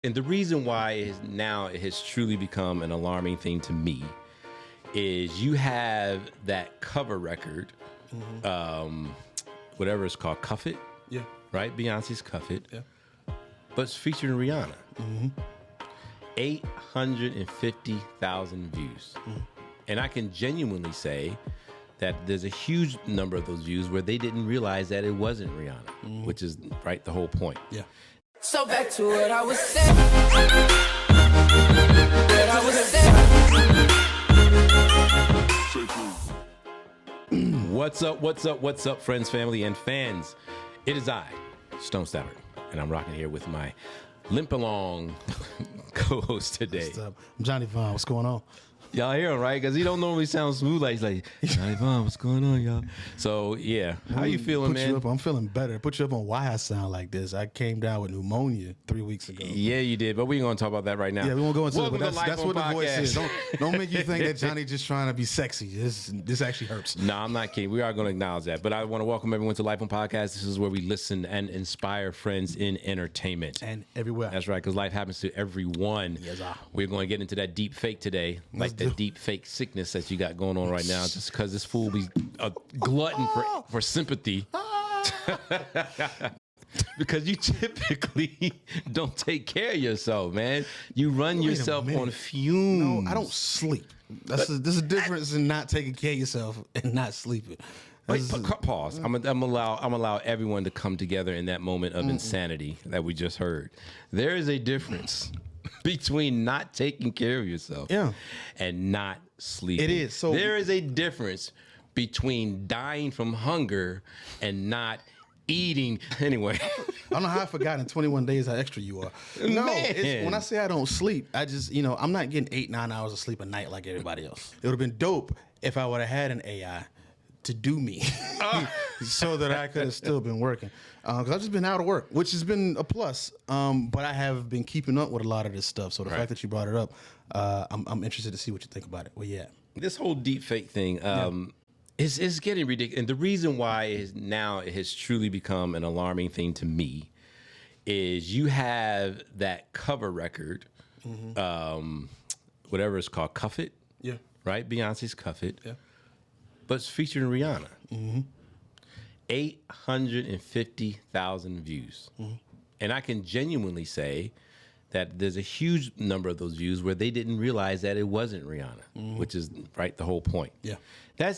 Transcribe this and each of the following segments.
And the reason why it has truly become an alarming thing to me is you have that cover record, whatever it's called, Cuff It. Yeah. Right? Beyonce's Cuff It. Yeah. But it's featuring Rihanna. 850,000 views. And I can genuinely say that there's a huge number of those views where they didn't realize that it wasn't Rihanna, which is right the whole point. Yeah. So back to what I was saying. What I was saying. What's up, friends, family, and fans? It is I, Stone Stabbert, and I'm rocking here with my limp along co-host today. What's up? I'm Johnny Vaughn. What's going on? Y'all hear him, right? Because he don't normally sound smooth. He's like, Johnny Vaughn, what's going on, y'all? So, yeah. How you feeling, man? I'm feeling better. Put you up on why I sound like this. I came down with pneumonia 3 weeks ago. Yeah, you did. But we ain't going to talk about that right now. Yeah, we won't go into it, but Welcome to that's what the L.I.F.E voice is. podcast. Don't make you think that Johnny just trying to be sexy. This actually hurts. No, I'm not kidding. We are going to acknowledge that. But I want to welcome everyone to L.I.F.E podcast. This is where we listen and inspire friends in entertainment. And everywhere. That's right, because life happens to everyone. Yes, sir. We're going to get into that deep fake today, Let's like do the deep fake sickness that you got going on right now, just because this fool be a glutton for sympathy. Because you typically don't take care of yourself, man. You run yourself on fumes. No, I don't sleep. There's a difference in not taking care of yourself and not sleeping. Wait, pause. I'm allow everyone to come together in that moment of insanity that we just heard. There is a difference between not taking care of yourself and not sleeping. It is. So there is a difference between dying from hunger and not eating. Anyway, I don't know how I forgot in 21 days how extra you are. No, it's, when I say I don't sleep, I just, I'm not getting 8-9 hours of sleep a night like everybody else. It would have been dope if I would have had an AI to do me so that I could have still been working. Because I've just been out of work, which has been a plus. But I have been keeping up with a lot of this stuff. So the fact that you brought it up, I'm interested to see what you think about it. Well, yeah. This whole deep fake thing is getting ridiculous. And the reason why it has truly become an alarming thing to me is you have that cover record, whatever it's called, Cuff It. Yeah. Right? Beyonce's Cuff It. Yeah. But it's featuring Rihanna. 850,000 views. And I can genuinely say that there's a huge number of those views where they didn't realize that it wasn't Rihanna, which is right the whole point. Yeah. I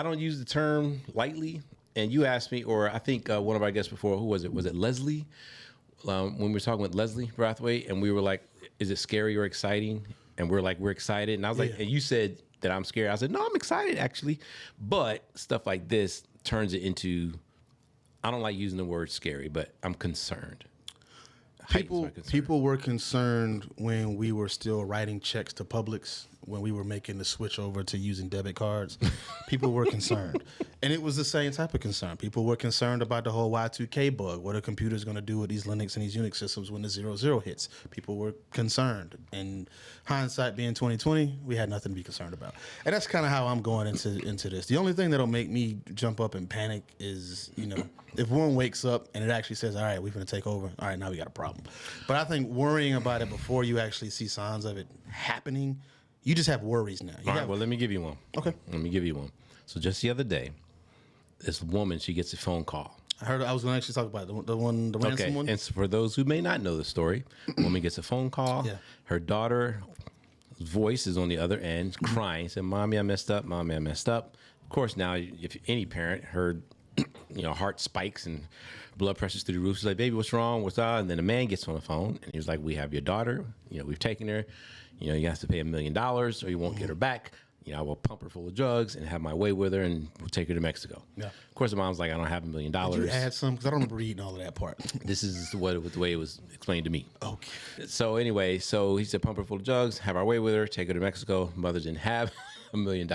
don't use the term lightly. And you asked me, or I think one of our guests before, who was it? Was it Leslie? When we were talking with Leslie Brathwaite, and we were like, is it scary or exciting? And we're like, we're excited. And I was like, and you said that I'm scared. I said, no, I'm excited actually. But stuff like this turns it into, I don't like using the word scary, but I'm concerned. People were concerned when we were still writing checks to Publix, when we were making the switch over to using debit cards. People were concerned. And it was the same type of concern. People were concerned about the whole Y2K bug. What are computers going to do with these Linux and these Unix systems when the 00 hits? People were concerned. And hindsight being 2020, we had nothing to be concerned about. And that's kind of how I'm going into this. The only thing that'll make me jump up and panic is, if one wakes up and it actually says, all right, we're going to take over. All right, now we got a problem. But I think worrying about it before you actually see signs of it happening, you just have worries now. All right, well, let me give you one. Okay. Let me give you one. So just the other day, this woman, she gets a phone call. I heard. I was going to actually talk about the ransom one. And so for those who may not know the story, a woman gets a phone call. Yeah. Her daughter's voice is on the other end, crying, said, "Mommy, I messed up. Mommy, I messed up." Of course, now if any parent heard, heart spikes and blood pressure's through the roof. She's like, "Baby, what's wrong? What's up?" And then a man gets on the phone and he's like, "We have your daughter. We've taken her. You have to pay $1 million or you won't get her back. I will pump her full of drugs and have my way with her and we'll take her to Mexico." Yeah. Of course, the mom's like, "I don't have $1 million. Did you add some? Because I don't remember reading all of that part. This is the way it was explained to me." Okay. So anyway, he said, "Pump her full of drugs, have our way with her, take her to Mexico." Mother didn't have $1 million.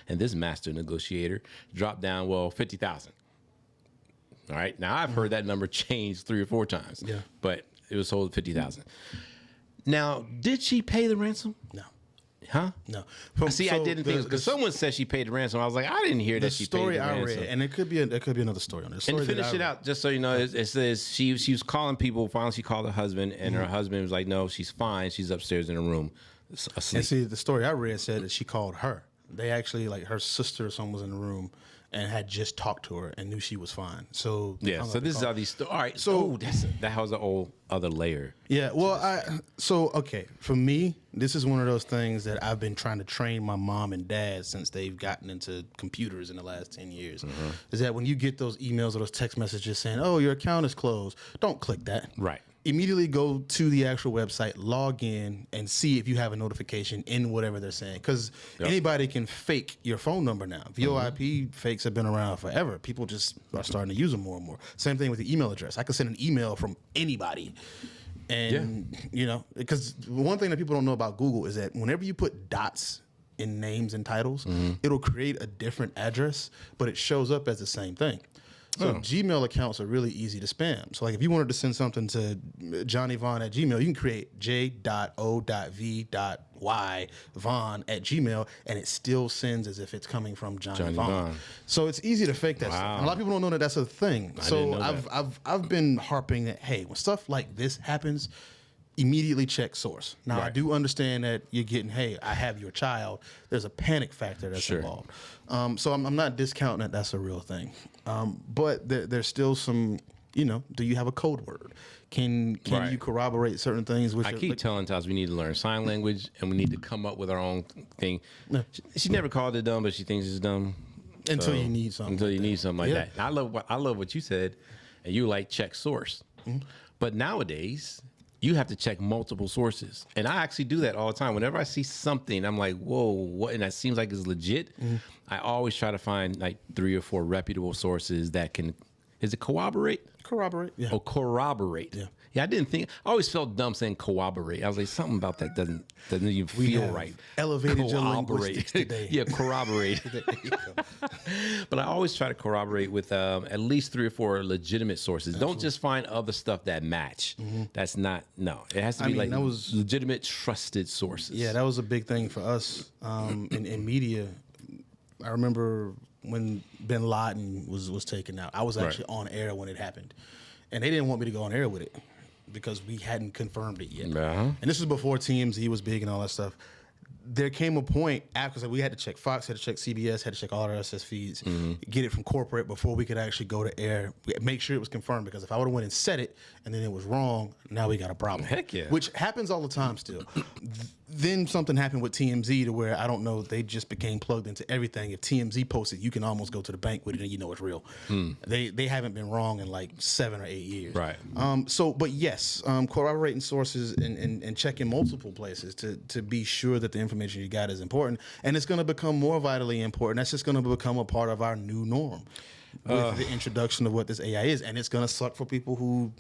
And this master negotiator dropped down, $50,000. All right. Now I've heard that number changed 3 or 4 times. Yeah. But it was sold at $50,000. Now, did she pay the ransom? No. Huh? No. See, I didn't think because someone said she paid the ransom. I was like, I didn't hear that she paid the ransom. The story I read, and it could be another story on this. And finish it out, just so you know. It says she was calling people. Finally, she called her husband, and her husband was like, "No, she's fine. She's upstairs in a room, asleep." And see, the story I read said that she called her. They actually, like, her sister or someone was in the room and had just talked to her and knew she was fine. So yeah. So this is how these. All right. So that was a whole other layer. Yeah. Well, okay. For me, this is one of those things that I've been trying to train my mom and dad since they've gotten into computers in the last 10 years. Is that when you get those emails or those text messages saying, "Oh, your account is closed," don't click that. Right. Immediately go to the actual website, log in, and see if you have a notification in whatever they're saying. Because anybody can fake your phone number now. VoIP fakes have been around forever. People just are starting to use them more and more. Same thing with the email address. I can send an email from anybody. And, because one thing that people don't know about Google is that whenever you put dots in names and titles, it'll create a different address, but it shows up as the same thing. So Gmail accounts are really easy to spam. So like if you wanted to send something to johnnyvon@gmail, you can create j.o.v.y Vaughn@gmail, and it still sends as if it's coming from Johnny Vaughn. So it's easy to fake that stuff. And a lot of people don't know that that's a thing. So I've been harping that, hey, when stuff like this happens, immediately check source. Now, I do understand that you're getting, hey, I have your child. There's a panic factor that's involved. So I'm not discounting that that's a real thing. But there's still some, do you have a code word? Can you corroborate certain things? I keep telling Taz we need to learn sign language and we need to come up with our own thing. She never called it dumb, but she thinks it's dumb. Until you need something. Until you need something like that. And I love what you said, and you like check source. But nowadays, you have to check multiple sources. And I actually do that all the time. Whenever I see something, I'm like, whoa, what? And that seems like it's legit. I always try to find like 3 or 4 reputable sources that can, is it corroborate? Corroborate, yeah. Oh, corroborate. Yeah, I didn't think, I always felt dumb saying corroborate. I was like, something about that doesn't even feel right. Elevated your linguistics today. Yeah, corroborate. But I always try to corroborate with at least 3 or 4 legitimate sources. Don't just find other stuff that match. That's not, it has to be that was legitimate, trusted sources. Yeah, that was a big thing for us in media. I remember when bin Laden was taken out. I was actually on air when it happened. And they didn't want me to go on air with it because we hadn't confirmed it yet. And this was before TMZ was big and all that stuff. There came a point after we had to check Fox, had to check CBS, had to check all our RSS feeds, get it from corporate before we could actually go to air, make sure it was confirmed. Because if I would have went and said it and then it was wrong, now we got a problem. Heck yeah. Which happens all the time still. Then something happened with TMZ to where, I don't know, they just became plugged into everything. If TMZ posted, you can almost go to the bank with it and you know it's real. They haven't been wrong in like 7 or 8 years. Right. But yes, corroborating sources and checking multiple places to be sure that the information you got is important. And it's going to become more vitally important. That's just going to become a part of our new norm with the introduction of what this AI is. And it's going to suck for people who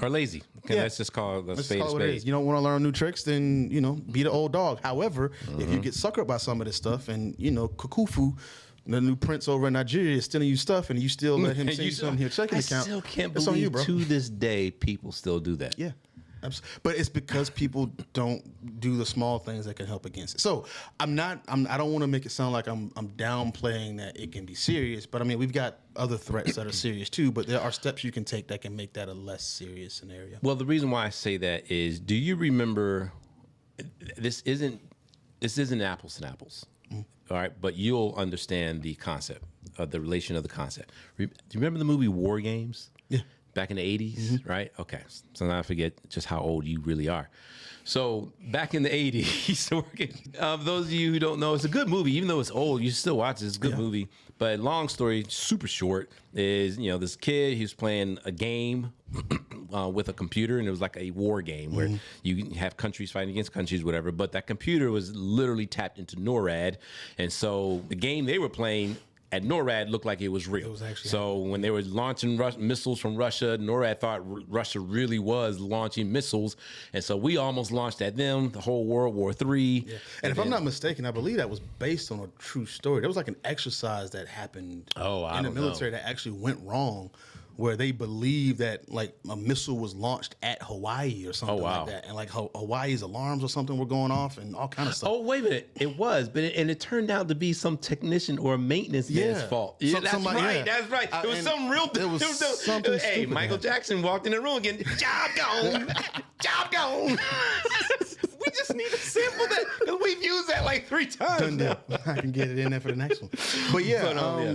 are lazy. Okay, let's just call it a spade a spade. You don't want to learn new tricks, then, be the old dog. However, if you get suckered by some of this stuff and, Kukufu, the new prince over in Nigeria, is stealing you stuff and you still let him see something in your checking account. I still can't believe you, bro. To this day, people still do that. Yeah. But it's because people don't do the small things that can help against it. So I don't want to make it sound like I'm downplaying that it can be serious, but I mean, we've got other threats that are serious too, but there are steps you can take that can make that a less serious scenario. Well, the reason why I say that is, do you remember, this isn't apples and apples, all right, but you'll understand the concept of the relation of the concept. Do you remember the movie War Games? Yeah. Back in the 80s, right? Okay. So now I forget just how old you really are. So back in the 80s, those of you who don't know, it's a good movie. Even though it's old, you still watch it. It's a good movie. But long story, super short, is, this kid, he was playing a game with a computer, and it was like a war game where you have countries fighting against countries, whatever. But that computer was literally tapped into NORAD. And so the game they were playing at NORAD looked like it was real. It was actually happening. When they were launching missiles from Russia, NORAD thought Russia really was launching missiles. And so we almost launched at them, the whole World War III. Yeah. And if I'm not mistaken, I believe that was based on a true story. There was like an exercise that happened in the military that actually went wrong where they believe that like a missile was launched at Hawaii or something like that, and like Hawaii's alarms or something were going off and all kind of stuff. Oh, wait a minute. It was, but it turned out to be some technician or a maintenance man's fault. Yeah, that's right. That's right. It was some real. It was something. Hey, Michael Jackson walked in the room again. Job gone. Job gone. We just need to sample that because we've used that like 3 times now. I can get it in there for the next one. But yeah,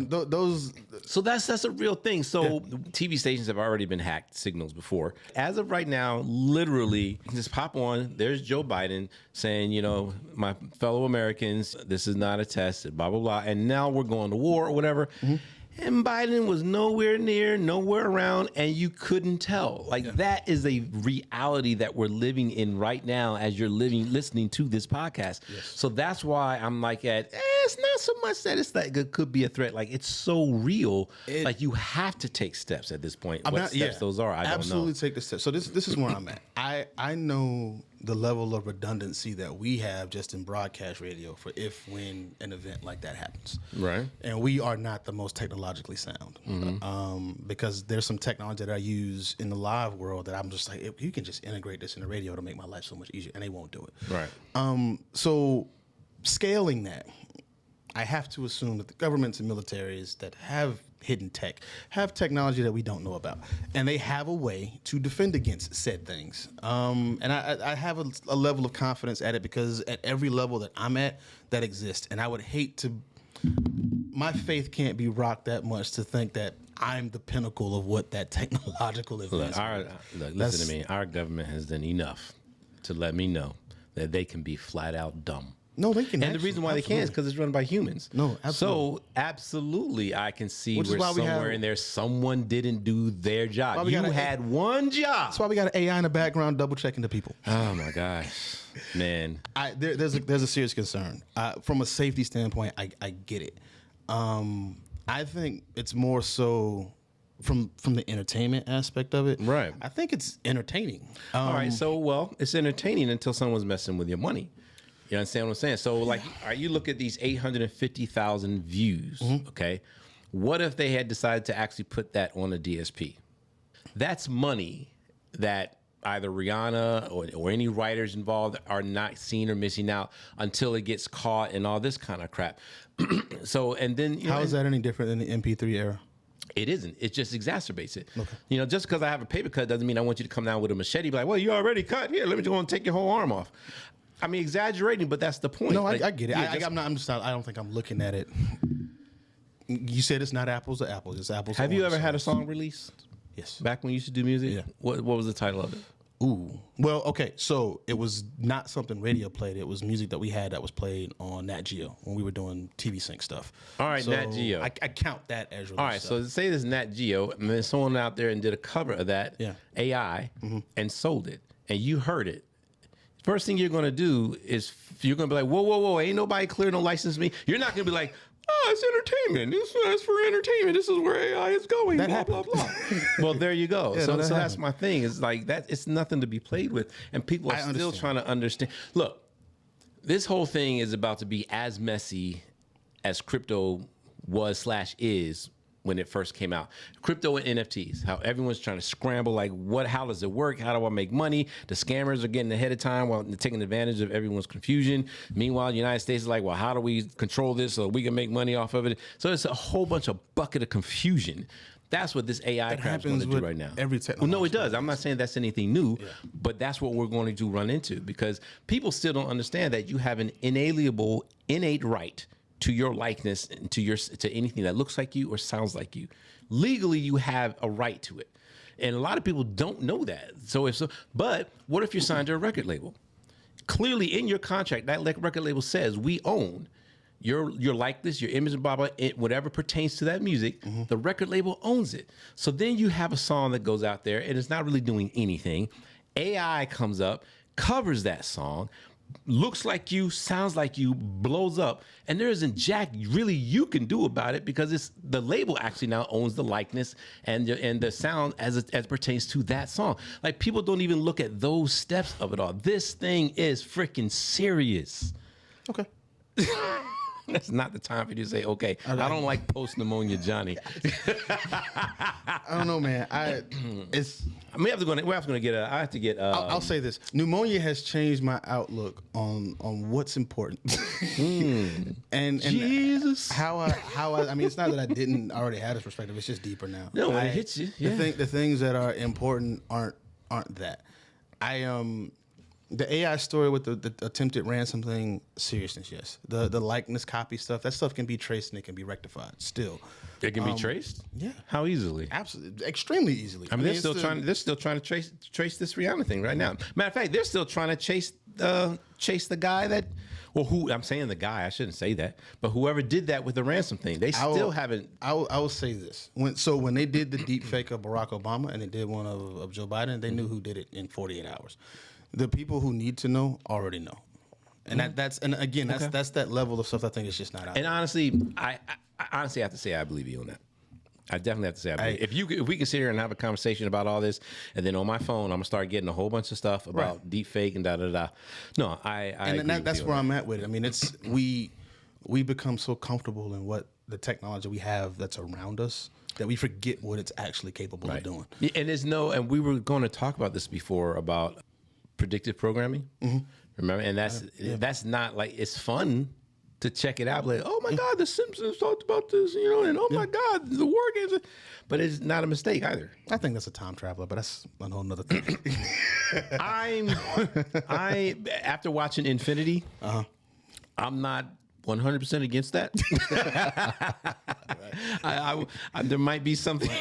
those. So that's a real thing. So TV stations have already been hacked signals before. As of right now, literally, just pop on. There's Joe Biden saying, you know, my fellow Americans, this is not a test, blah, blah, blah. And now we're going to war or whatever. Mm-hmm. And Biden was nowhere near, nowhere around, and you couldn't tell. Like that is a reality that we're living in right now as you're listening to this podcast. Yes. So that's why I'm like it's not so much that it's like it could be a threat. Like it's so real. Like you have to take steps at this point. What steps those are, I don't know. Absolutely take the steps. So this is where I'm at. I know the level of redundancy that we have just in broadcast radio for when an event like that happens. Right. And we are not the most technologically sound. Mm-hmm. Because there's some technology that I use in the live world that I'm just like, you can just integrate this in the radio to make my life so much easier, and they won't do it. Right. So scaling that, I have to assume that the governments and militaries that have hidden tech have technology that we don't know about, and they have a way to defend against said things. And I have a level of confidence at it because at every level that I'm at, that exists. And I would hate to, my faith can't be rocked that much to think that I'm the pinnacle of what that technological advancement is. Listen to me. Our government has done enough to let me know that they can be flat out dumb. No, they can. And the reason why they can't is because it's run by humans. No, absolutely. So absolutely, I can see where somewhere in there someone didn't do their job. You had one job. That's why we got an AI in the background double checking the people. Oh my gosh, man. There's a serious concern from a safety standpoint. I get it. I think it's more so from the entertainment aspect of it. Right. I think it's entertaining. All right. So it's entertaining until someone's messing with your money. You understand what I'm saying? So, like, you look at these 850,000 views, okay? What if they had decided to actually put that on a DSP? That's money that either Rihanna or any writers involved are not seeing or missing out until it gets caught and all this kind of crap. So, and then... How is that any different than the MP3 era? It isn't. It just exacerbates it. Okay. You know, just because I have a paper cut doesn't mean I want you to come down with a machete and be like, well, you already cut. Here, let me just go and take your whole arm off. I mean, exaggerating, but that's the point. No, I get it. I don't think I'm looking at it. You said it's not apples to apples. It's apples to Have you ever had a song released? Yes. Back when you used to do music? Yeah. What was the title of it? Ooh. Well, okay. So it was not something radio played. It was music that we had that was played on Nat Geo when we were doing TV Sync stuff. All right, so Nat Geo. I count that as release. All right, so say this Nat Geo, and then someone out there and did a cover of that AI and sold it, and you heard it. First thing you're going to do is you're going to be like, whoa, ain't nobody clear no license me. You're not going to be like, it's entertainment. This is for entertainment. This is where AI is going. That blah, blah, blah. Well, there you go. So that's my thing. It's like that. It's nothing to be played with. And people are still trying to understand. Look, this whole thing is about to be as messy as crypto was/is when it first came out. Crypto and NFTs, how everyone's trying to scramble, like how does it work? How do I make money? The scammers are getting ahead of time while they're taking advantage of everyone's confusion. Meanwhile, the United States is like, well, how do we control this so we can make money off of it? So it's a whole bunch of bucket of confusion. That's what this AI crap is going to do right now. Every technology. Well, no, it does. I'm not saying that's anything new, but that's what we're going to run into because people still don't understand that you have an inalienable, innate right to your likeness and to anything that looks like you or sounds like you. Legally, you have a right to it. And a lot of people don't know that. But what if you're signed to a record label? Clearly in your contract, that record label says we own your likeness, your image, blah, blah, whatever pertains to that music, the record label owns it. So then you have a song that goes out there and it's not really doing anything. AI comes up, covers that song, looks like you, sounds like you, blows up, and there isn't jack really you can do about it because it's the label actually now owns the likeness and the sound as pertains to that song. Like people don't even look at those steps of it all. This thing is freaking serious. Okay. That's not the time for you to say, okay, I don't like post-pneumonia Johnny. I don't know, man. I have to get. I'll say this: pneumonia has changed my outlook on what's important, and Jesus. How I mean, it's not that I didn't already have this perspective. It's just deeper now. No, it hits you. Yeah. The things that are important aren't that. The AI story with the attempted ransom thing, seriousness, yes. The likeness copy stuff, that stuff can be traced and it can be rectified still. It can be traced? Yeah. How easily? Absolutely. Extremely easily. I mean, they're still trying to trace this Rihanna thing right now. Matter of fact, they're still trying to chase the guy that, well, who, I'm saying the guy, I shouldn't say that, but whoever did that with the ransom thing, they still haven't. I will say this. When they did the Deepfake of Barack Obama and they did one of Joe Biden, they knew who did it in 48 hours. The people who need to know already know, and that's that level of stuff I think is just not out. And honestly, I honestly have to say I believe you on that. I definitely have to say I believe. If we can sit here and have a conversation about all this, and then on my phone I'm gonna start getting a whole bunch of stuff about Deepfake and da da da. No, that's where I'm at with it. I mean, it's we become so comfortable in what the technology we have that's around us that we forget what it's actually capable of doing. Yeah, and we were going to talk about this before about predictive programming. Mm-hmm. Remember, and that's not like, it's fun to check it out. Like, oh my God, The Simpsons talked about this, and oh my God, the war games. But it's not a mistake either. I think that's a time traveler, but that's a whole nother thing. After watching Infinity, I'm not 100% against that. There might be something.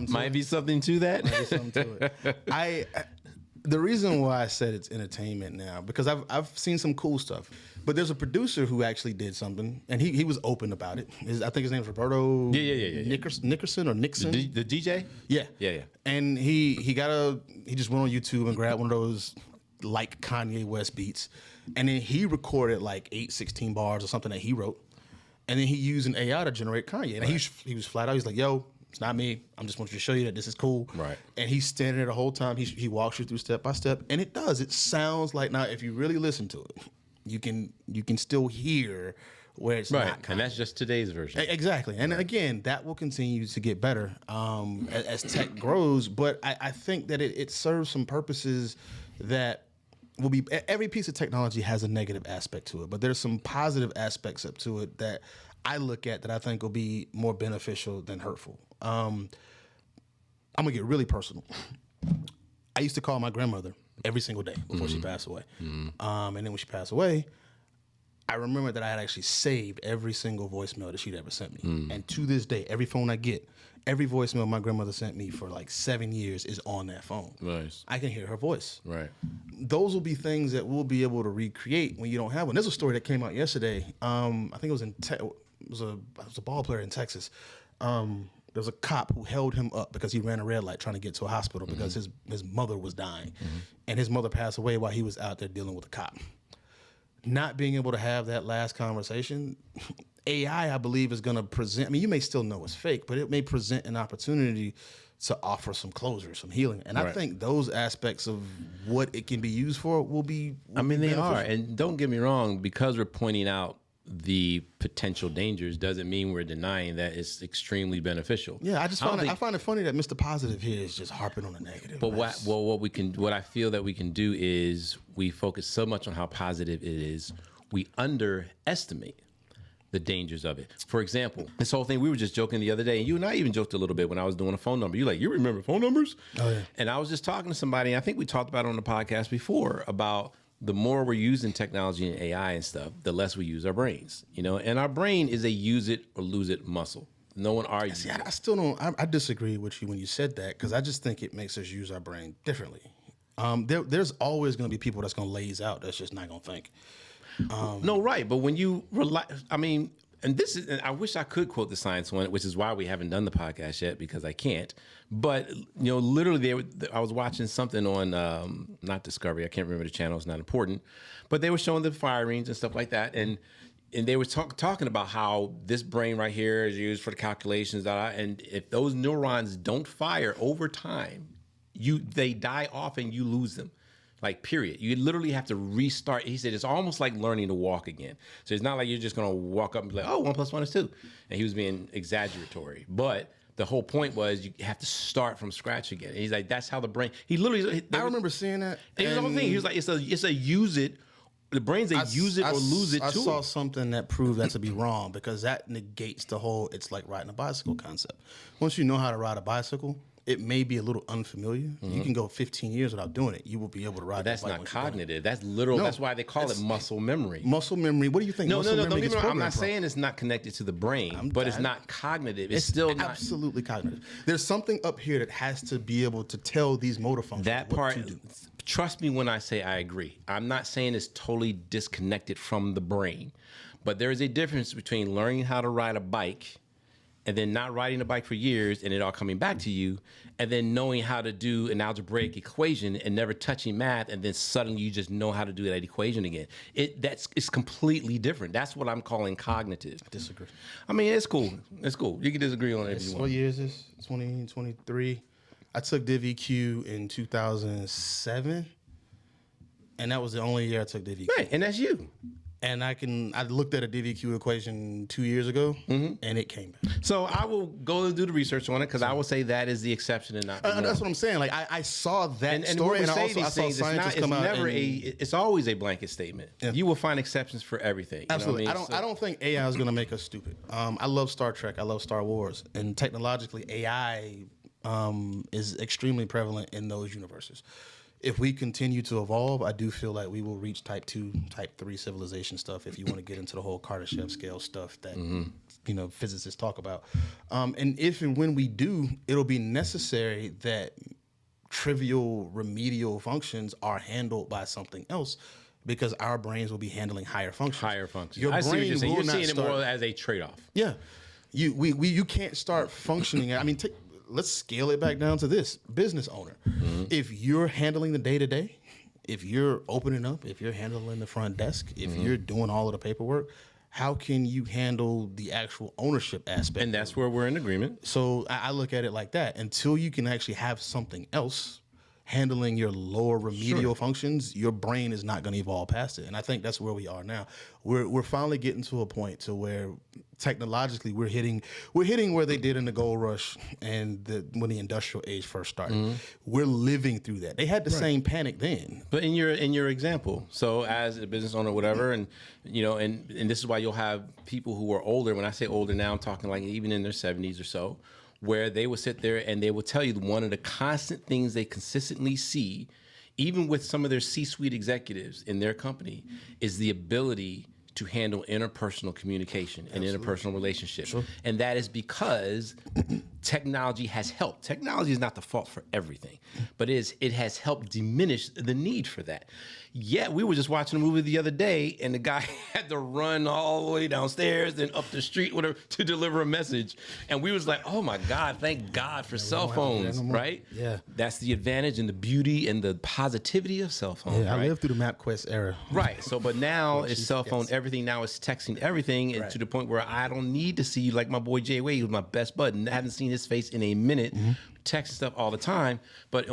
Might be something to that. Might be something to it. The reason why I said it's entertainment now, because I've seen some cool stuff, but there's a producer who actually did something, and he was open about it. I think his name's Roberto. Nickerson or Nixon. The DJ. Yeah. And he just went on YouTube and grabbed one of those like Kanye West beats, and then he recorded like 16 bars or something that he wrote, and then he used an AI to generate Kanye. And he was flat out. He's like, "Yo, it's not me. I just want you to show you that this is cool." Right. And he's standing there the whole time. He walks you through step by step, and it does. It sounds like, now if you really listen to it, you can still hear where it's not. And that's just today's version. Exactly. And again, that will continue to get better as tech grows. But I think that it serves some purposes that will be. Every piece of technology has a negative aspect to it, but there's some positive aspects up to it that I look at that I think will be more beneficial than hurtful. I'm gonna get really personal. I used to call my grandmother every single day before she passed away. And then when she passed away, I remember that I had actually saved every single voicemail that she'd ever sent me. And to this day, every phone I get, every voicemail my grandmother sent me for like 7 years is on that phone. Nice. I can hear her voice. Right. Those will be things that we'll be able to recreate when you don't have one. There's a story that came out yesterday. I think it was it was a ball player in Texas. There was a cop who held him up because he ran a red light trying to get to a hospital because his mother was dying. And his mother passed away while he was out there dealing with a cop. Not being able to have that last conversation, AI, I believe, is going to present. I mean, you may still know it's fake, but it may present an opportunity to offer some closure, some healing. And I think those aspects of what it can be used for will be. They are. And don't get me wrong, because we're pointing out the potential dangers doesn't mean we're denying that it's extremely beneficial. Yeah, I find it funny that Mr. Positive here is just harping on the negative. But what I feel that we can do is we focus so much on how positive it is, we underestimate the dangers of it. For example, this whole thing, we were just joking the other day, and you and I even joked a little bit when I was doing a phone number. You're like, you remember phone numbers? Oh, yeah. And I was just talking to somebody, and I think we talked about it on the podcast before, about the more we're using technology and AI and stuff, the less we use our brains, and our brain is a use it or lose it muscle. No one argues. See, I still don't, I disagree with you when you said that, because I just think it makes us use our brain differently. There's always going to be people that's going to laze out, that's just not going to think. No, right. But when you rely, and I wish I could quote the science one, which is why we haven't done the podcast yet, because I can't. But, literally I was watching something on, not Discovery, I can't remember the channel, it's not important, but they were showing the firings and stuff like that. And they were talking about how this brain right here is used for the calculations. And if those neurons don't fire over time, they die off and you lose them. Like, period. You literally have to restart. He said it's almost like learning to walk again. So it's not like you're just going to walk up and be like, oh, 1 + 1 is 2. And he was being exaggeratory. But the whole point was you have to start from scratch again. And he's like, that's how the brain. He literally. I remember seeing that. And the whole thing. He was like, it's a use it. The brain's a use it or lose it I too. saw something that proved that to be wrong because that negates the whole it's like riding a bicycle concept. Once you know how to ride a bicycle, it may be a little unfamiliar. You can go 15 years without doing it. You will be able to ride. That's not cognitive. That's literal. No, that's why they call it muscle memory. Muscle memory. What do you think? No. I'm not saying it's not connected to the brain, but it's not cognitive. It's still not absolutely cognitive. There's something up here that has to be able to tell these motor functions that what part. to do. Trust me when I say I agree. I'm not saying it's totally disconnected from the brain, but there is a difference between learning how to ride a bike and then not riding a bike for years and it all coming back to you, and then knowing how to do an algebraic equation and never touching math, and then suddenly you just know how to do that equation again. It's completely different. That's what I'm calling cognitive. I disagree. I mean, it's cool. It's cool. You can disagree on it if you want. What year is this? 2023. I took DivEQ in 2007, and that was the only year I took DivEQ. Right, and that's you. And I looked at a DivEQ equation 2 years ago, and it came back. So I will go and do the research on it because I will say that is the exception and not the norm. That's what I'm saying. Like I saw that and story, and and I saw scientists come out. It's always a blanket statement. Yeah. You will find exceptions for everything. Absolutely. You know what I don't think AI is going to make us stupid. I love Star Trek. I love Star Wars, and technologically, AI is extremely prevalent in those universes. If we continue to evolve, I do feel like we will reach type 2, type 3 civilization stuff if you want to get into the whole Kardashev scale stuff that physicists talk about. And if and when we do, it'll be necessary that trivial remedial functions are handled by something else because our brains will be handling higher functions. Higher functions. Your I see what you're saying. You're seeing it more as a trade-off. Yeah. You can't start functioning. I mean, let's scale it back down to this business owner. If you're handling the day-to-day, if you're opening up, if you're handling the front desk, if you're doing all of the paperwork, how can you handle the actual ownership aspect? And that's where we're in agreement. So I look at it like that. Until you can actually have something else handling your lower remedial functions, your brain is not going to evolve past it. And I think that's where we are now. We're finally getting to a point to where technologically we're hitting where they did in the gold rush and when the industrial age first started. We're living through that. They had the same panic then. But in your example, so as a business owner, whatever, and and this is why you'll have people who are older. When I say older now, I'm talking like even in their 70s or so, where they will sit there and they will tell you one of the constant things they consistently see, even with some of their C-suite executives in their company, is the ability to handle interpersonal communication and interpersonal relationships. And that is because technology has helped. Technology is not the fault for everything, but it has helped diminish the need for that. Yeah, we were just watching a movie the other day, and the guy had to run all the way downstairs and up the street, whatever, to deliver a message. And we was like, oh my God, thank God for cell phones, right? Yeah. That's the advantage and the beauty and the positivity of cell phones. Yeah, I lived through the MapQuest era. Right. So, but now it's cell phone, everything now is texting everything, and to the point where I don't need to see, like my boy Jay Wade, who's my best bud, and I haven't seen his face in a minute. Text stuff all the time, but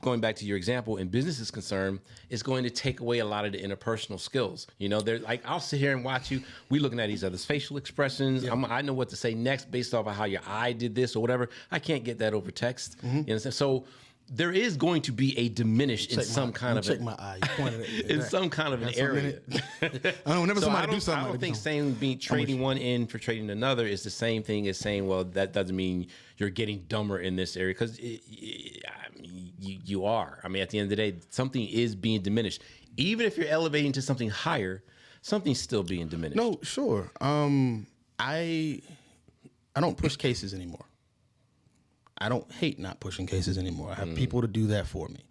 going back to your example, in business is concerned, it's going to take away a lot of the interpersonal skills. They're like, I'll sit here and watch you. We looking at each other's facial expressions. Yeah. I know what to say next based off of how your eye did this or whatever. I can't get that over text. You understand? So there is going to be a diminish in some kind of check my eye. You pointed at in some kind of an area. Whenever somebody do something, I don't think saying trading one in for trading another is the same thing as saying, well, that doesn't mean you're getting dumber in this area, because you are. I mean, at the end of the day, something is being diminished. Even if you're elevating to something higher, something's still being diminished. No, sure. I don't push cases anymore. I don't hate not pushing cases anymore. I have people to do that for me.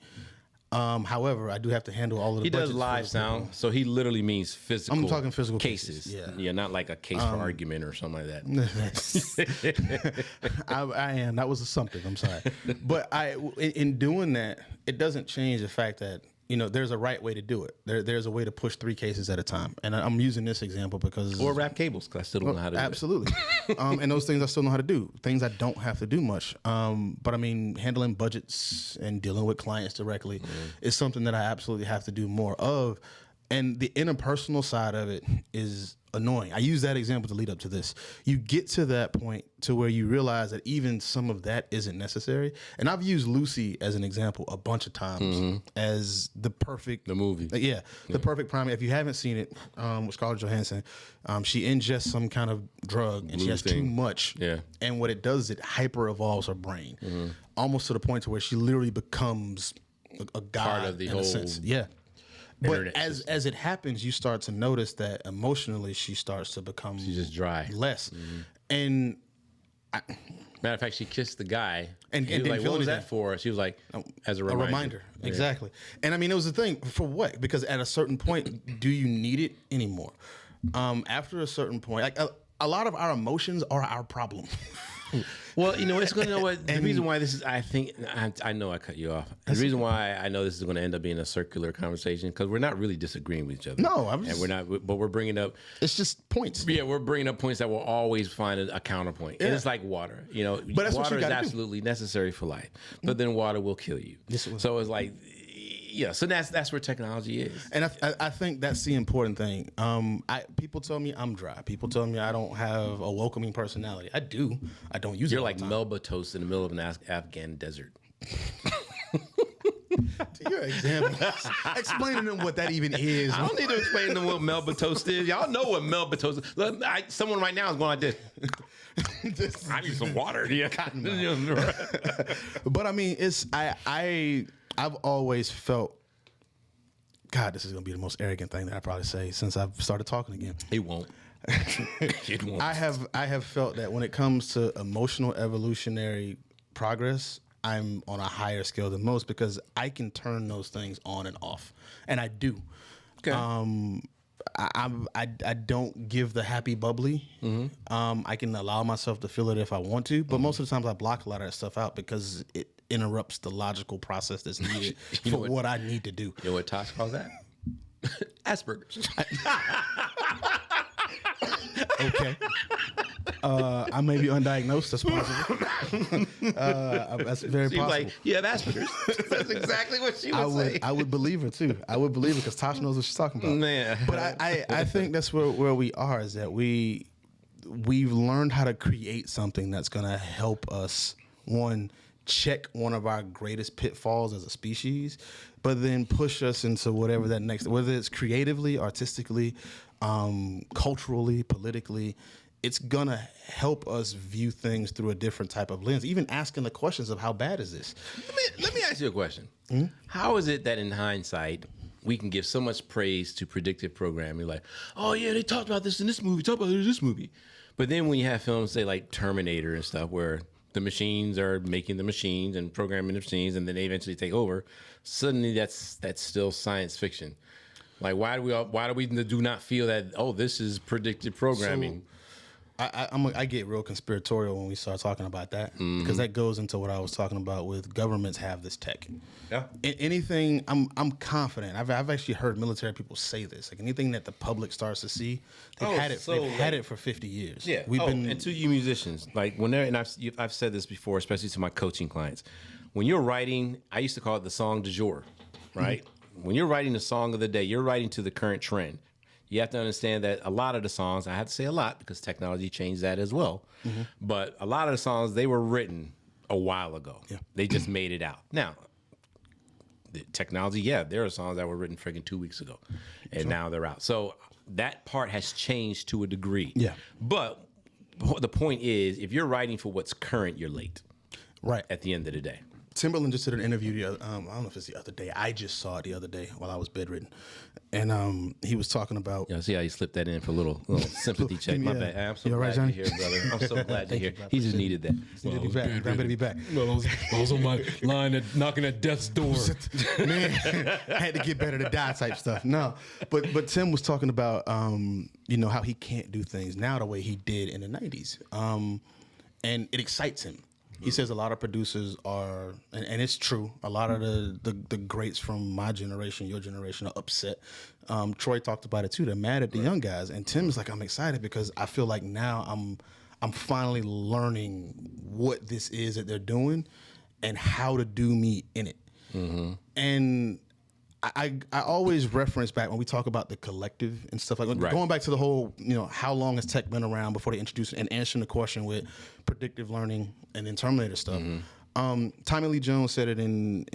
However, I do have to handle all of the He does live sound, so he literally means physical. I'm talking physical cases. Yeah, not like a case for argument or something like that. I am. That was something. I'm sorry. But in doing that, it doesn't change the fact that there's a right way to do it. There's a way to push 3 cases at a time. And I'm using this example because... Or wrap cables, because I still don't know how to do it. Absolutely. And those things I still know how to do. Things I don't have to do much. But I mean, handling budgets and dealing with clients directly is something that I absolutely have to do more of. And the interpersonal side of it is annoying. I use that example to lead up to this. You get to that point to where you realize that even some of that isn't necessary. And I've used Lucy as an example a bunch of times as the perfect... The movie. The perfect prime. If you haven't seen it, with Scarlett Johansson, she ingests some kind of drug and she has too much. Yeah. And what it does is it hyper evolves her brain, almost to the point to where she literally becomes a god Part of the in whole... a sense. Yeah. But as it happens, you start to notice that emotionally she starts to become... She's just dry. Less. And... Matter of fact, she kissed the guy. And he was didn't like, feel what was anything. that for? She was like, as a reminder. Yeah. Exactly. And I mean, it was the thing. For what? Because at a certain point, do you need it anymore? After a certain point, like a lot of our emotions are our problem. Well, it's going to know what the reason why this is. I know I cut you off. The reason why I know this is going to end up being a circular conversation because we're not really disagreeing with each other. No, we're not. But we're bringing up. It's just points. Yeah, we're bringing up points that will always find a counterpoint. Yeah. And it's like water. But that's water what you is gotta absolutely necessary for life. But then water will kill you. So it's like. Yeah, so that's where technology is, and I think that's the important thing. People tell me I'm dry. People tell me I don't have a welcoming personality. I do. I don't use it. You're all like the time. Melba toast in the middle of an Afghan desert. To your example, explain to them what that even is. I don't need to explain to them what Melba toast is. Y'all know what Melba toast is. Look, someone right now is going like this. I need some water. Yeah, but I mean, I've always felt, God, this is going to be the most arrogant thing that I probably say since I've started talking again. It won't. It won't. I have felt that when it comes to emotional evolutionary progress, I'm on a higher scale than most because I can turn those things on and off, and I do. Okay. I don't give the happy bubbly. I can allow myself to feel it if I want to, but most of the times I block a lot of that stuff out because it interrupts the logical process that's needed for what I need to do. You know what Tosh calls that? Asperger's. Okay. I may be undiagnosed. That's possible. That's very possible. Like, you have Asperger's. That's exactly what she would say. I would believe her too. I would believe her because Tasha knows what she's talking about. Man. But I think that's where we are, is that we've learned how to create something that's going to help us, check one of our greatest pitfalls as a species, but then push us into whatever that next, whether it's creatively, artistically, culturally, politically, it's gonna help us view things through a different type of lens. Even asking the questions of how bad is this? Let me ask you a question. How is it that in hindsight we can give so much praise to predictive programming? Like, oh yeah, they talked about this in this movie, talked about it in this movie. But then when you have films, say like Terminator and stuff, where the machines are making the machines and programming the machines, and then they eventually take over. Suddenly, that's still science fiction. Like, why do we do not feel that? Oh, this is predictive programming. So, I get real conspiratorial when we start talking about that because that goes into what I was talking about with governments have this tech. Yeah. Anything, I'm confident. I've actually heard military people say this. Like anything that the public starts to see, they've had it for 50 years. Yeah. And to you musicians, like when they're, and I've said this before, especially to my coaching clients, when you're writing, I used to call it the song du jour, right? When you're writing the song of the day, you're writing to the current trend. You have to understand that a lot of the songs, I have to say a lot because technology changed that as well, but a lot of the songs, they were written a while ago. Yeah. They just made it out. Now, the technology, there are songs that were written freaking 2 weeks ago, and now they're out. So that part has changed to a degree. Yeah. But the point is, if you're writing for what's current, you're late. Right. At the end of the day. Timberland just did an interview. I don't know if it's the other day. I just saw it the other day while I was bedridden, and he was talking about. Yeah, see how you slipped that in for a little sympathy check. My bad. I'm so glad you're here, brother. I'm so glad you're here. He just needed that. He needed to be back. I'm better be back. Well, I was on my line at knocking at death's door. Man, had to get better to die type stuff. No, but Tim was talking about how he can't do things now the way he did in the 90s, and it excites him. He says a lot of producers are, and it's true. A lot of the greats from my generation, your generation, are upset. Troy talked about it too. They're mad at the young guys, and Tim is like, I'm excited because I feel like now I'm finally learning what this is that they're doing and how to do me in it. And I always reference back when we talk about the collective and stuff like going back to the whole, how long has tech been around before they introduced it, and answering the question with predictive learning and then Terminator stuff. Tommy Lee Jones said it in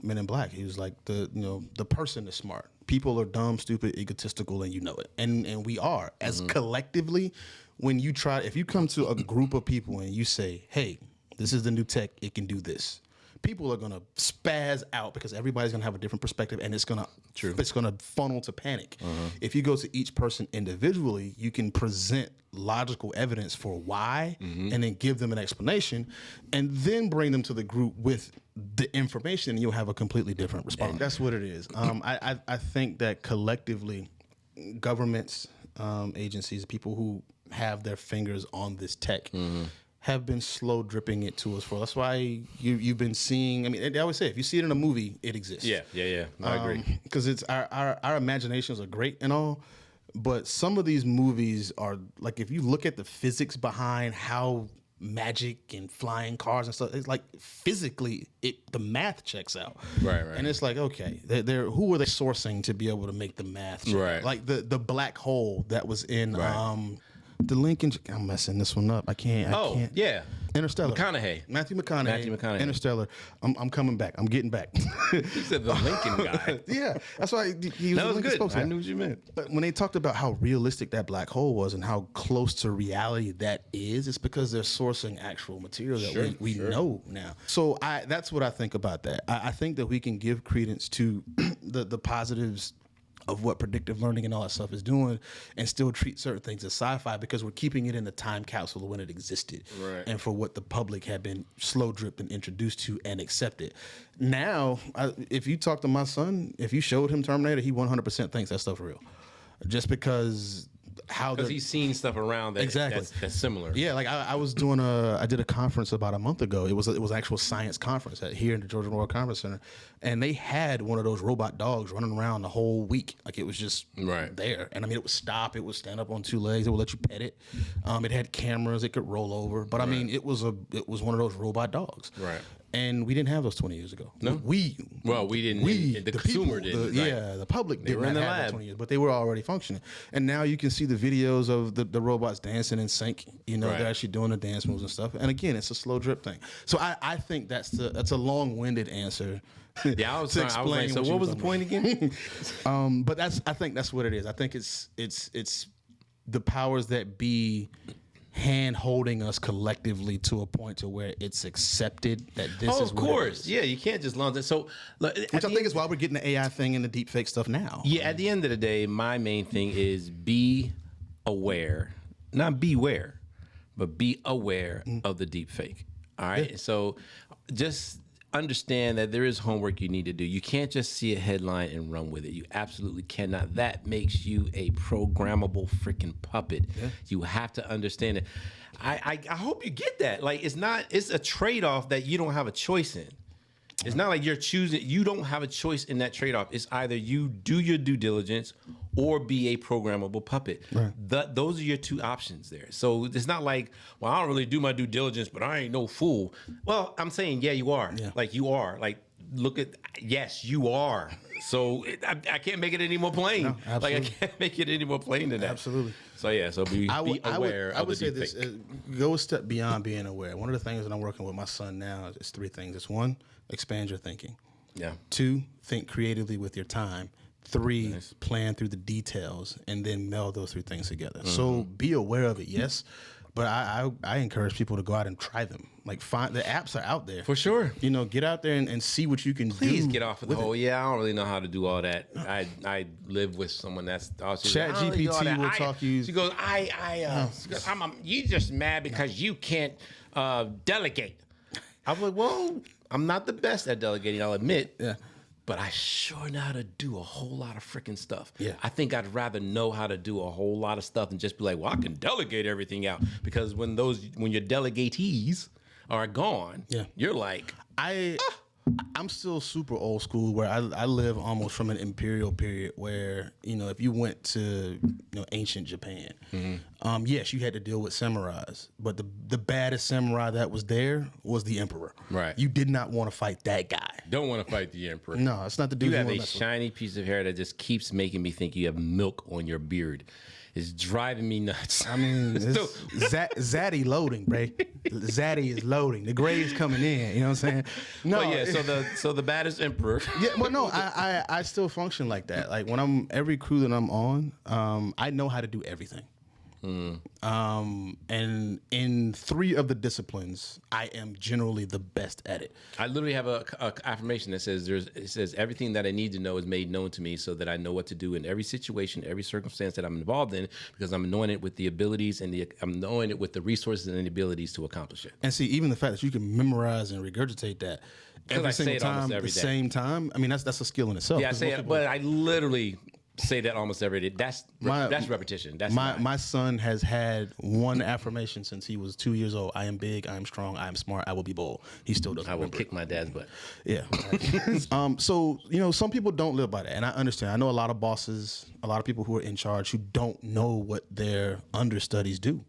Men in Black. He was like, the person is smart. People are dumb, stupid, egotistical, and you know it. And we are. As collectively, when you if you come to a group of people and you say, hey, this is the new tech, it can do this. People are gonna spaz out because everybody's gonna have a different perspective, and it's gonna funnel to panic. If you go to each person individually, you can present logical evidence for why, and then give them an explanation, and then bring them to the group with the information, and you'll have a completely different response. And that's what it is. I think that collectively, governments, agencies, people who have their fingers on this tech. Have been slow dripping it to us for. That's why you've been seeing. I mean, they always say if you see it in a movie, it exists. Yeah. I agree. Because it's our imaginations are great and all, but some of these movies are like, if you look at the physics behind how magic and flying cars and stuff, it's like physically the math checks out. Right. And it's like, okay, they're who are they sourcing to be able to make the math check? Right. Like the black hole that was in the Lincoln. I'm messing this one up. I can't. Yeah. Interstellar. Matthew McConaughey. Interstellar. I'm coming back. I'm getting back. You said the Lincoln guy. Yeah, that's why he was That was good. spokesman. I knew what you meant. But when they talked about how realistic that black hole was and how close to reality that is, it's because they're sourcing actual material that we know now. So that's what I think about that. I think that we can give credence to the positives of what predictive learning and all that stuff is doing, and still treat certain things as sci-fi because we're keeping it in the time capsule of when it existed, and for what the public had been slow dripped and introduced to and accepted. Now, if you talk to my son, if you showed him Terminator, he 100% thinks that stuff's real, just because he's seen stuff around that that's similar. Yeah, like I did a conference about a month ago. It was an actual science conference here in the Georgia Memorial Conference Center, and they had one of those robot dogs running around the whole week. Like it was just there, and I mean it would stop, it would stand up on two legs, it would let you pet it. It had cameras, it could roll over, but I mean it was one of those robot dogs. Right. And we didn't have those 20 years ago. No, we didn't. The consumer didn't. The public didn't have that 20 years, but they were already functioning. And now you can see the videos of the robots dancing in sync. They're actually doing the dance moves and stuff. And again, it's a slow drip thing. So I think that's a long-winded answer. Yeah, I was like, so what was the point again? But I think that's what it is. I think it's the powers that be hand holding us collectively to a point to where it's accepted that this is of course. Yeah, you can't just launch it. So, which I think is why we're getting the AI thing and the deepfake stuff now. Yeah, at the end of the day, my main thing is be aware, not beware, but be aware of the deepfake. All right. Yeah. So just understand that there is homework you need to do. You can't just see a headline and run with it. You absolutely cannot. That makes you a programmable freaking puppet. Yeah. You have to understand it. I hope you get that. Like it's a trade-off that you don't have a choice in. It's not like you're choosing. You don't have a choice in that trade-off. It's either you do your due diligence or be a programmable puppet. Right. Those are your two options there. So it's not like, well, I don't really do my due diligence, but I ain't no fool. Well, I'm saying, yeah, you are. Yeah. Like you are. Like yes, you are. So I can't make it any more plain. No, like I can't make it any more plain than that. Absolutely. So yeah, so be aware of the I would say this, go a step beyond being aware. One of the things that I'm working with my son now is three things. It's one, expand your thinking. Yeah. Two, think creatively with your time. Three, plan through the details and then meld those three things together. Mm-hmm. So be aware of it, yes. But I encourage people to go out and try them. Like find the apps are out there. For sure. Get out there and see what you can do. Please get off of the whole, I don't really know how to do all that. I live with someone that's Chat GPT will talk you. She goes, you just mad because you can't delegate. I'm like, well, I'm not the best at delegating, I'll admit. Yeah. But I sure know how to do a whole lot of freaking stuff. Yeah. I think I'd rather know how to do a whole lot of stuff than just be like, well, I can delegate everything out. Because when you're delegatees, are gone, you're like, I'm still super old school where I live almost from an imperial period where, if you went to ancient Japan, yes, you had to deal with samurais, but the baddest samurai that was there was the emperor. Right. You did not want to fight that guy. don't want to fight the emperor. No, it's not the dude You you have wanna a mess with. shiny piece of hair that just keeps making me think you have milk on your beard. It's driving me nuts. I mean, Zaddy loading, Bray. Zaddy is loading. The gray's coming in. You know what I'm saying? No, But yeah, so the baddest emperor. yeah, well, no, I still function like that. Like when every crew that I'm on, I know how to do everything. And in 3 of the disciplines, I am generally the best at it. I literally have a affirmation that says it says everything that I need to know is made known to me so that I know what to do in every situation, every circumstance that I'm involved in, because I'm knowing it with the abilities and I'm knowing it with the resources and the abilities to accomplish it. And see, even the fact that you can memorize and regurgitate that every I say single it almost time, every the day. same time. I mean, that's a skill in itself. Yeah, I 'cause say most it, people- but I literally say that almost every day. That's repetition. That's my son has had one affirmation since he was 2 years old. I am big. I am strong. I am smart. I will be bold. He still doesn't. I will remember kick my dad's butt. Yeah. So, some people don't live by that. And I understand. I know a lot of bosses, a lot of people who are in charge who don't know what their understudies do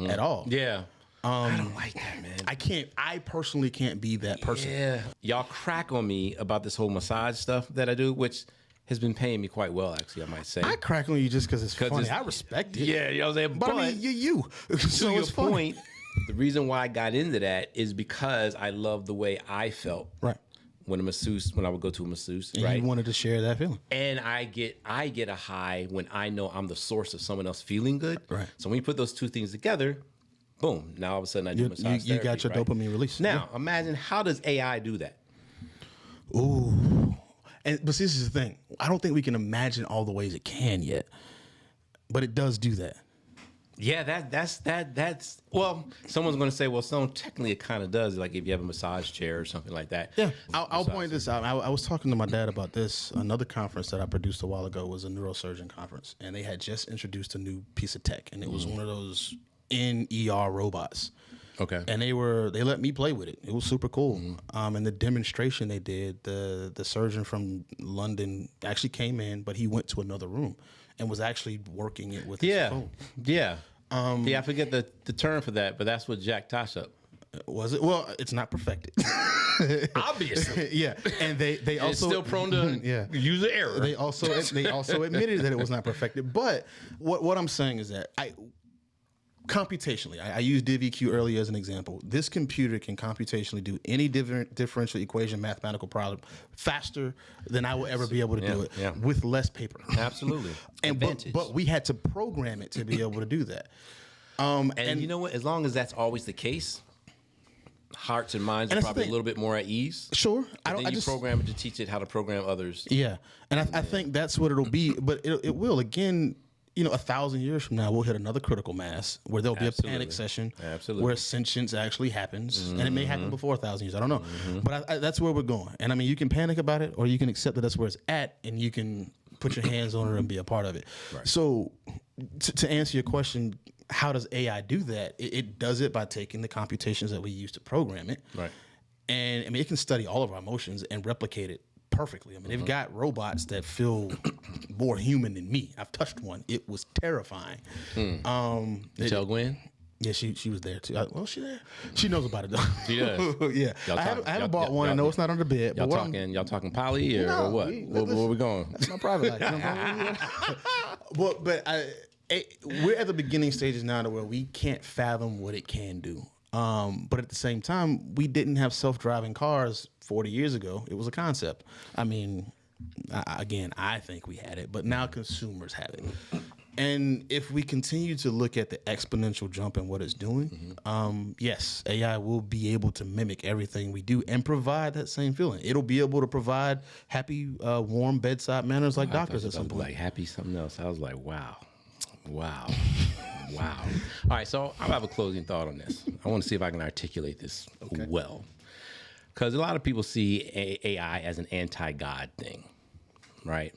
at all. Yeah. I don't like that, man. I personally can't be that person. Yeah. Y'all crack on me about this whole massage stuff that I do, which has been paying me quite well, actually, I might say. I crack on you just because it's funny. it's- I respect it. Yeah, you know what I'm saying? But I mean, you're you. So to your it's funny. point, the reason why I got into that is because I love the way I felt Right. when I would go to a masseuse, And right? you wanted to share that feeling. And I get a high when I know I'm the source of someone else feeling good. Right. So when you put those two things together, boom, now all of a sudden I do massage You therapy, got your right? dopamine release. Now, imagine, how does AI do that? Ooh. But this is the thing. I don't think we can imagine all the ways it can yet. But it does do that. Yeah, that's well, someone's going to say, well, technically it kind of does, like if you have a massage chair or something like that. Yeah, I'll point this out. I was talking to my dad about this. Another conference that I produced a while ago was a neurosurgeon conference, and they had just introduced a new piece of tech, and it was one of those in-ER robots. Okay. And they let me play with it. It was super cool. And the demonstration they did, the surgeon from London actually came in, but he went to another room and was actually working it with his phone. Yeah. I forget the term for that, but that's what Jack Tosh up. Was it? Well, it's not perfected. Obviously. Yeah. And they also It's still prone to user error. They also admitted that it was not perfected. But what I'm saying is that computationally, I used DivEQ earlier as an example. This computer can computationally do any differential equation mathematical problem faster than I will ever be able to do it with less paper. Absolutely. But we had to program it to be able to do that. And you know what? As long as that's always the case, hearts and minds are probably a little bit more at ease. Sure. Then you program it to teach it how to program others. Yeah. And I think that's what it'll be. But it will. Again, 1,000 years from now, we'll hit another critical mass where there'll be a panic session where sentience actually happens. And it may happen before 1,000 years. I don't know. But that's where we're going. And I mean, you can panic about it, or you can accept that that's where it's at, and you can put your hands on it and be a part of it. Right. So to answer your question, how does AI do that? It does it by taking the computations that we use to program it. Right. And I mean, it can study all of our emotions and replicate it perfectly. I mean, they've got robots that feel more human than me. I've touched one. It was terrifying. You tell Gwen? Yeah, she was there too. Well, she there. She knows about it though. She does. Yeah. I haven't bought one. I know it's not on the bed. Y'all talking poly or what? Where we going? That's my private life. You know what but we're at the beginning stages now to where we can't fathom what it can do. But at the same time, we didn't have self-driving cars 40 years ago. It was a concept. I mean, I think we had it, but now consumers have it. And if we continue to look at the exponential jump in what it's doing, yes, AI will be able to mimic everything we do and provide that same feeling. It'll be able to provide happy, warm bedside manners like doctors at some point. Like happy something else. I was like, wow. Wow. All right, so I have a closing thought on this. I want to see if I can articulate this well. Because a lot of people see AI as an anti-God thing, right?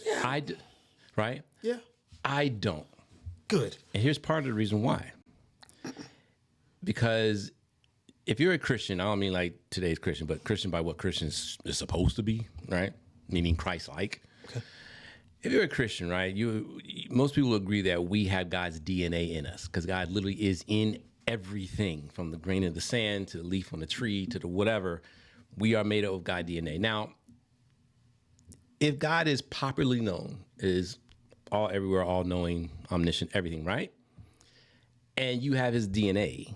Yeah. Right? Yeah. I don't. Good. And here's part of the reason why. Because if you're a Christian, I don't mean like today's Christian, but Christian by what Christians is supposed to be, right? Meaning Christ-like. Okay. If you're a Christian, right, most people agree that we have God's DNA in us because God literally is in everything, from the grain of the sand to the leaf on the tree to the whatever. We are made up of God DNA. Now, if God is popularly known, is all everywhere, all knowing, omniscient, everything, right? And you have his DNA,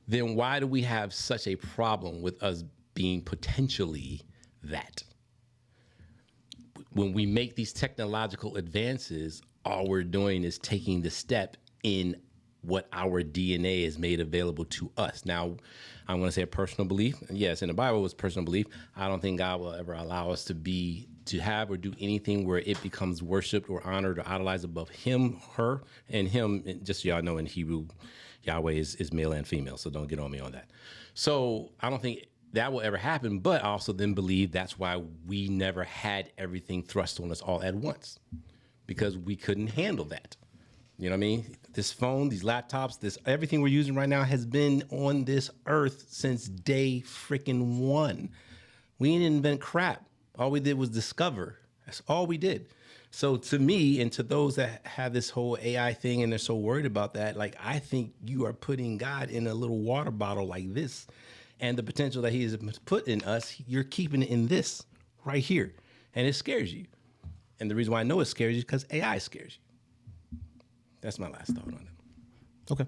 then why do we have such a problem with us being potentially that? When we make these technological advances, all we're doing is taking the step in what our DNA is made available to us. Now, I'm going to say a personal belief. Yes, in the Bible, it's personal belief. I don't think God will ever allow us to have or do anything where it becomes worshipped or honored or idolized above him, her, and him. Just so y'all know, in Hebrew, Yahweh is male and female, so don't get on me on that. So I don't think that will ever happen, but I also then believe that's why we never had everything thrust on us all at once, because we couldn't handle that. You know what I mean? This phone, these laptops, everything we're using right now has been on this earth since day freaking one. We didn't invent crap. All we did was discover. That's all we did. So to me, and to those that have this whole AI thing and they're so worried about that, like, I think you are putting God in a little water bottle like this, and the potential that he has put in us, you're keeping it in this right here. And it scares you. And the reason why I know it scares you is because AI scares you. That's my last thought on it. Okay.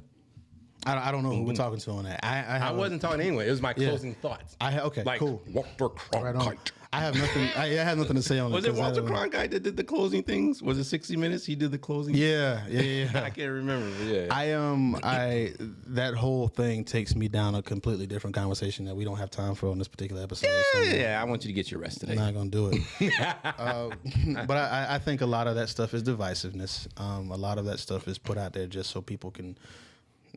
I don't know who we're talking to on that. I wasn't talking anyway. It was my closing thoughts. Okay, like, cool. Walter Cronkite. I have nothing. I have nothing to say on it. Was it Walter Cronkite that did the closing things? Was it 60 Minutes? He did the closing. Yeah. I can't remember. But yeah. I that whole thing takes me down a completely different conversation that we don't have time for on this particular episode. Yeah. I want you to get your rest today. I'm not gonna do it. But I think a lot of that stuff is divisiveness. A lot of that stuff is put out there just so people can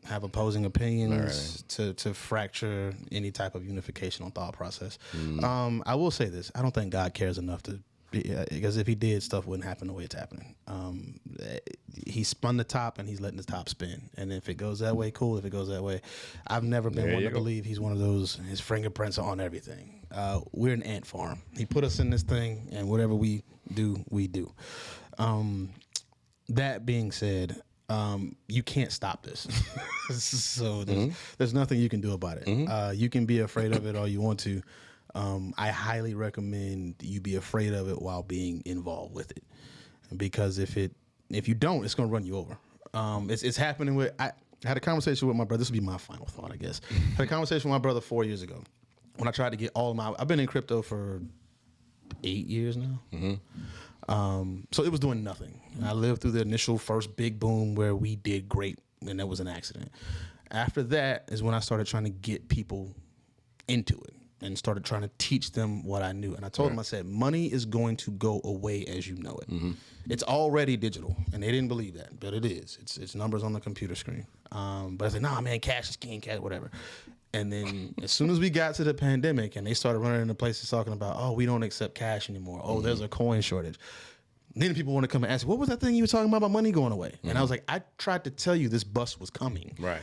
have opposing opinions to fracture any type of unification on thought process. I will say this. I don't think God cares enough to because if he did, stuff wouldn't happen the way it's happening. He spun the top and he's letting the top spin. And if it goes that way, cool. If it goes that way, I've never been one to believe he's one of those, his fingerprints are on everything. We're an ant farm. He put us in this thing, and whatever we do, we do. That being said, you can't stop this. So there's nothing you can do about it. You can be afraid of it all you want to. I highly recommend you be afraid of it while being involved with it, because if you don't, it's going to run you over. It's happening with. I had a conversation with my brother. This will be my final thought, I guess. I had a conversation with my brother 4 years ago when I tried to get all of my. I've been in crypto for 8 years now. So it was doing nothing. I lived through the initial first big boom where we did great, and that was an accident. After that is when I started trying to get people into it and started trying to teach them what I knew. And I told them, I said, money is going to go away as you know it. It's already digital, and they didn't believe that, but it is. It's numbers on the computer screen. But I said, nah, man, cash is king, cash, whatever. And then as soon as we got to the pandemic and they started running into places talking about, oh, we don't accept cash anymore. Oh, there's a coin shortage. Then people want to come and ask, what was that thing you were talking about money going away? And I was like, I tried to tell you this bus was coming. Right.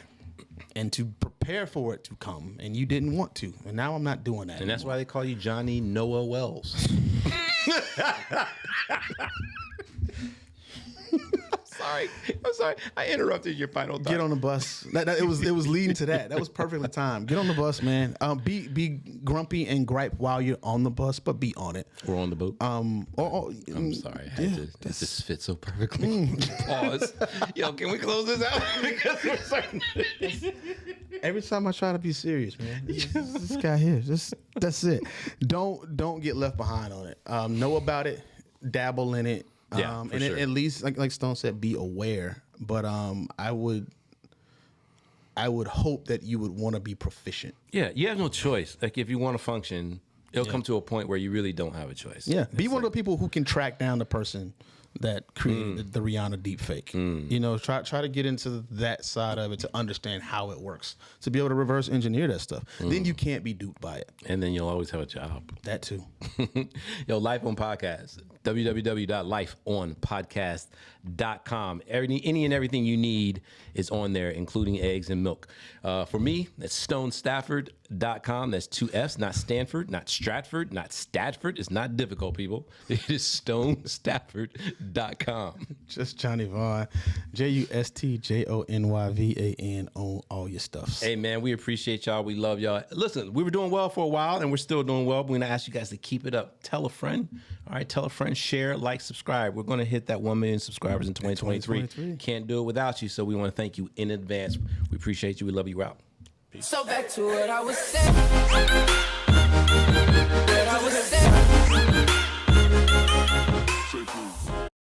And to prepare for it to come, and you didn't want to. And now I'm not doing that And that's why they call you Johnny Noah Wells. I'm sorry. I interrupted your final thought. Get on the bus. It was leading to that. That was perfectly timed. Get on the bus, man. Be grumpy and gripe while you're on the bus, but be on it. We're on the boat. I'm sorry. That just fits so perfectly. Pause. Yo, can we close this out? Because we're starting. Every time I try to be serious, man, this guy here. That's it. Don't get left behind on it. Know about it. Dabble in it. And sure. At least, like Stone said, be aware. But I would hope that you would want to be proficient. Yeah, you have no choice. Like, if you want to function, it'll come to a point where you really don't have a choice. Yeah, be one of the people who can track down the person that created the Rihanna Deepfake. You know, try to get into that side of it to understand how it works, to be able to reverse engineer that stuff. Then you can't be duped by it. And then you'll always have a job. That too. Yo, L.I.F.E on podcast. www.lifeonpodcast.com. Any and everything you need is on there, including eggs and milk. For me, that's stonestafford.com. That's 2 F's, not Stanford, not Stratford, not Stadford. It's not difficult, people. It is stonestafford.com. Just Johnny Vaughn, JUSTJONYVAN on all your stuffs. Hey, man, we appreciate y'all. We love y'all. Listen, we were doing well for a while, and we're still doing well. But we're going to ask you guys to keep it up. Tell a friend. All right, tell a friend, share, like, subscribe. We're going to hit that 1 million subscribers in 2023. Can't do it without you, so we want to thank you in advance. We appreciate you. We love you. We're out. Peace. So back to what I was saying.